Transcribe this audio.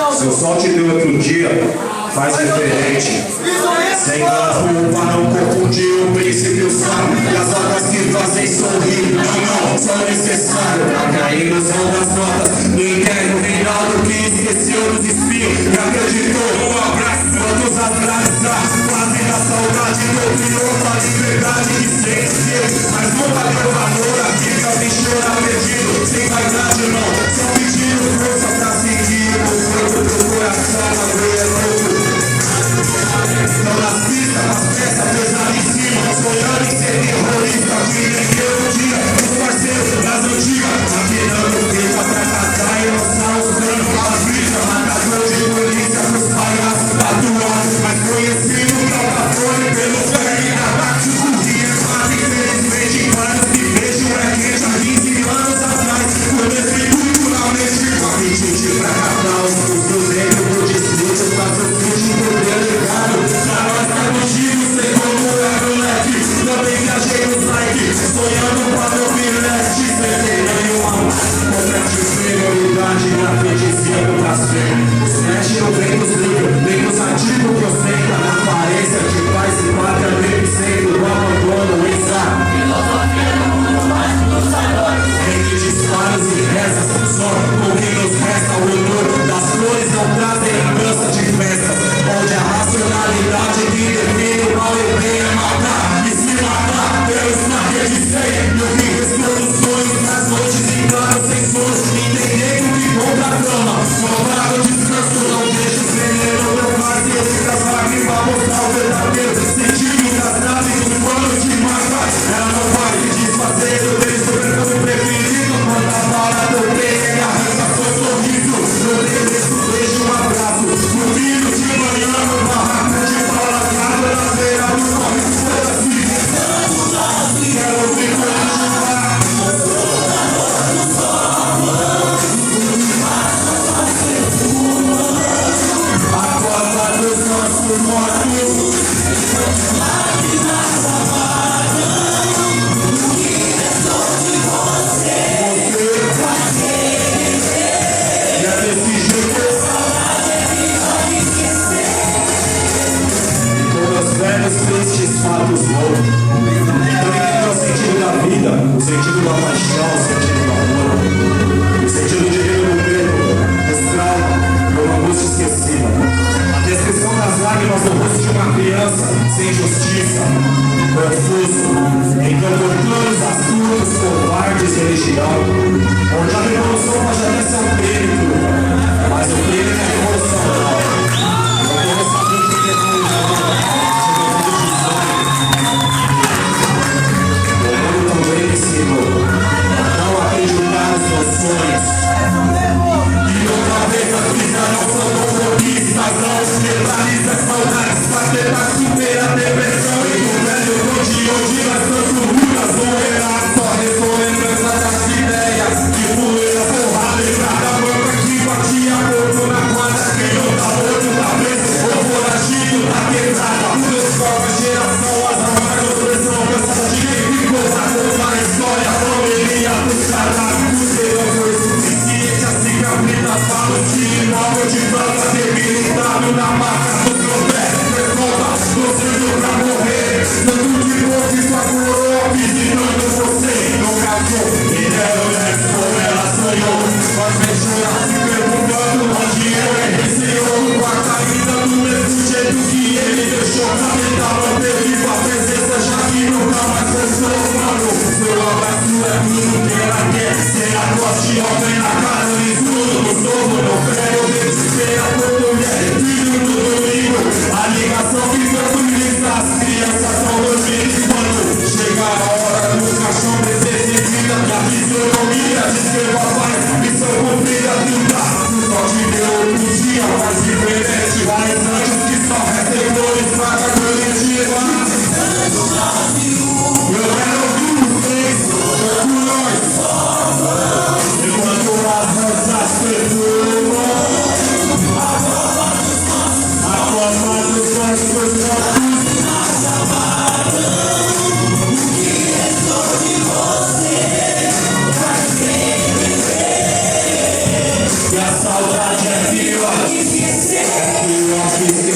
Se o sol te deu outro dia, faz diferente. Sem culpa, não confundir o princípio sábio. E as obras que fazem sorrir não são necessárias. Pra que a ilusão das notas no inferno Reinaldo que esqueceu dos espinhos e acreditou no abraço. Quantos atrás quase da saudade dominou a liberdade que sente. Mas nunca deu valor à vida, me chora perdido. Sem vaidade não, só pedindo força pra seguir. O corpo do coração, a dor é louco. Não nas pistas, nas peças pesadíssimas. Sonhando em ser terrorista, que nem eu um dia. Os parceiros das antigas, maquinando fita pra casar e lançar os planos para as vítimas. Marcador de polícia pros palhaços tatuados. Mas conhecido o Calcafone pelo sangue da Tático. Mas infelizmente, claro que vejo é quente há 15 anos atrás. Comecei culturalmente com a apetite pra catar os custos dentro do distrito. Faço o sushi por delegado. Pra nós tá contigo, sei como é moleque. Também viajei no site, sonhando com a meu bilhete. Sentei nenhuma complete prioridade, grafitezinho pra ser. Os mexe não vem dos livros, vem dos artigos que ostenta na aparência de paz e pátria no epicentro do abandono, exato. Filosofia do mundo mágico dos salões. Entre disparos e rezas, só com quem nos resta o odor das flores não trazem lembrança de festas, onde a racionalidade que define o mal e o bem é matar e se matar pelo snacker de ceia. E o que restou dos sonhos nas noites em claro sem sono, entendendo que compra a cama, comprado descanso, não deixa o veneno meu parceiro, fica as lágrimas mostrar o verdadeiro sentido das naves dos planos de massa. Ela não vai se desfazer, eu deixo o percurso preferido, quando a bala do bem ele arranca seu sorriso. Eu deixo um abraço, no fino de manhã no barraco de palacado na beira do corre, foda-se. Quero ouvir continuar. Acorda dos nossos mortos. Tristes fatos loucos. Também o sentido da vida, o sentido da paixão, o sentido do amor, o sentido de viver no medo, dos traumas, de uma angústia esquecida. A descrição das lágrimas no rosto de uma criança sem justiça, confuso, entortando os astutos, covardes e religião, onde a revolução pode até ser um crime, mas o crime é a revolução não. Eu quero saber o que é revolução. Não acreditar nos meus sonhos. E outra vez as pistas não são conformistas, não os neutraliza saudades pra tentar superar a depressão. E o velho onde as torturas vão errar, só lembrança das ideias que poeira, porrada e prata branca que batia corpo na quadra. Quem não tá morto tá preso ou foragido tá quebrada. Meus corpos, geração, as amargas, opressão, cansada de quem ficou pra contar a história. A família dos cardápios, o serão foi suficiente. A cicatriz fala de imóvel de planta debilitado na marca do seu pé. Revolta, torcendo pra morrer. Tanto de boca e sua coroa visitando você. Não casou, e ela como ela sonhou. Mas me chorar se perguntando onde eu receou. No quarto ainda do mesmo jeito que ele deixou. Pra tentar manter viva a presença, já que nunca mais voltou. Mano, seu abraço é tudo que ela quer. Sem a corte, homem na cara, escuro no topo. Não quero desespero por mulher, filho do domingo. A ligação que tanto lista, as crianças são dormindo. Quando chega a hora do caixão necessita que a fisionomia descreva a paz. Missão cumprida, tudo só te deu outro dia mais diferente. Mais antes que só recebedores pra coletiva. Eu quero ouvir vocês, por nós. Enquanto avança perfumam, a forma dos nossos mortos. O que restou de você faz bem viver. E a saudade é viva. É que eu fiz